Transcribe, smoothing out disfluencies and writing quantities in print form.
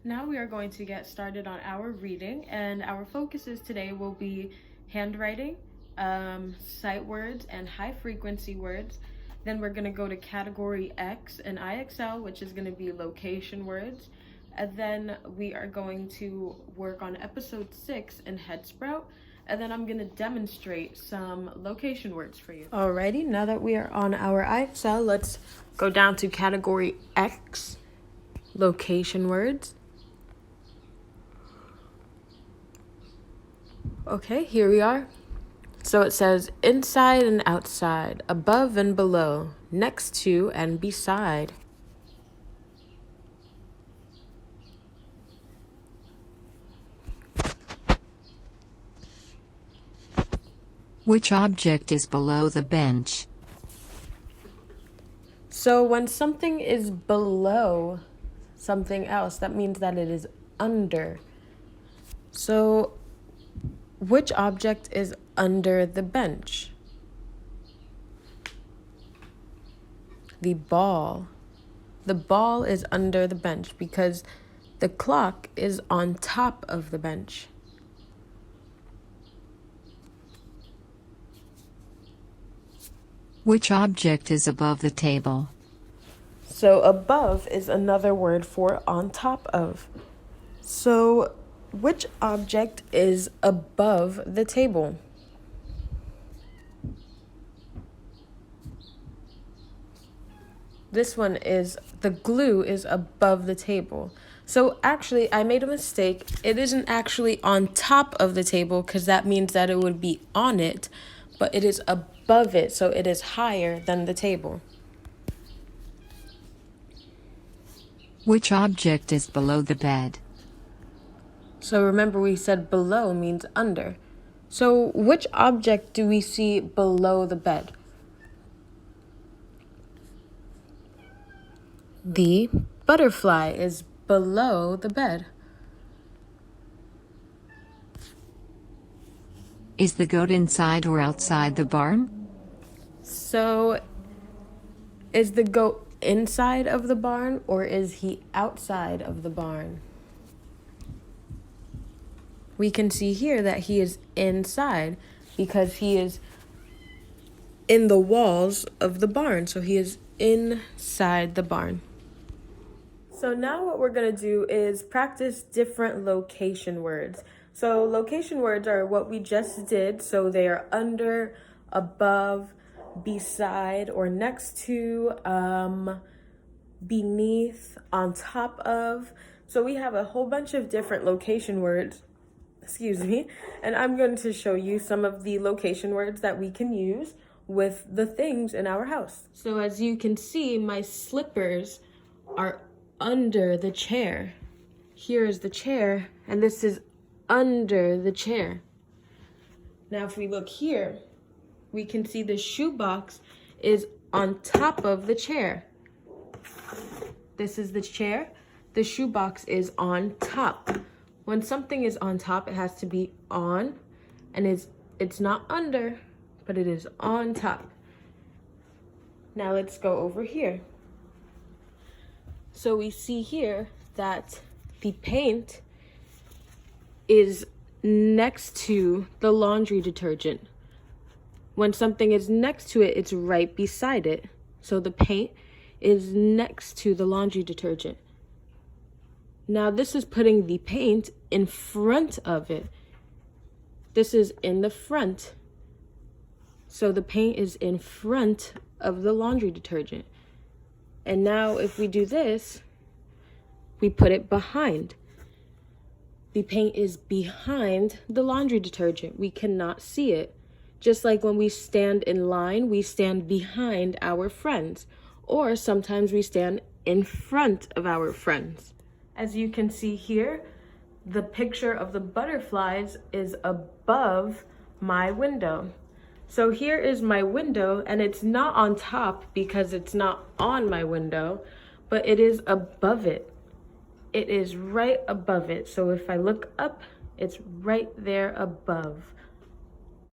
Now we are going to get started on our reading, and our focuses today will be handwriting, sight words, and high frequency words. Then we're going to go to category X and IXL, which is going to be location words. And then we are going to work on episode 6 in Headsprout. And then I'm going to demonstrate some location words for you. Alrighty, now that we are on our IXL, let's go down to category X, location words. Okay, here we are. So it says inside and outside, above and below, next to and beside. Which object is below the bench? So when something is below something else, that means that it is under. So which object is under the bench? The ball. The ball is under the bench because the clock is on top of the bench. Which object is above the table? So above is another word for on top of. So which object is above the table? This one is, the glue is above the table. So actually, I made a mistake. It isn't actually on top of the table because that means that it would be on it, but it is above it, so it is higher than the table. Which object is below the bed? So remember we said below means under. So which object do we see below the bed? The butterfly is below the bed. Is the goat inside or outside the barn? So is the goat inside of the barn or is he outside of the barn? We can see here that he is inside because he is in the walls of the barn. So he is inside the barn. So now what we're going to do is practice different location words. So location words are what we just did. So they are under, above, beside, or next to, beneath, on top of. So we have a whole bunch of different location words. And I'm going to show you some of the location words that we can use with the things in our house. So as you can see, my slippers are under the chair. Here is the chair, and this is under the chair. Now if we look here, we can see the shoebox is on top of the chair. This is the chair. The shoebox is on top. When something is on top, it has to be on, and it's not under, but it is on top. Now let's go over here. So we see here that the paint is next to the laundry detergent. When something is next to it, it's right beside it. So the paint is next to the laundry detergent. Now this is putting the paint in front of it. This is in the front. So the paint is in front of the laundry detergent. And now if we do this, we put it behind. The paint is behind the laundry detergent. We cannot see it. Just like when we stand in line, we stand behind our friends. Or sometimes we stand in front of our friends. As you can see here, the picture of the butterflies is above my window. So here is my window, and it's not on top because it's not on my window, but it is above it. It is right above it. So if I look up, it's right there above.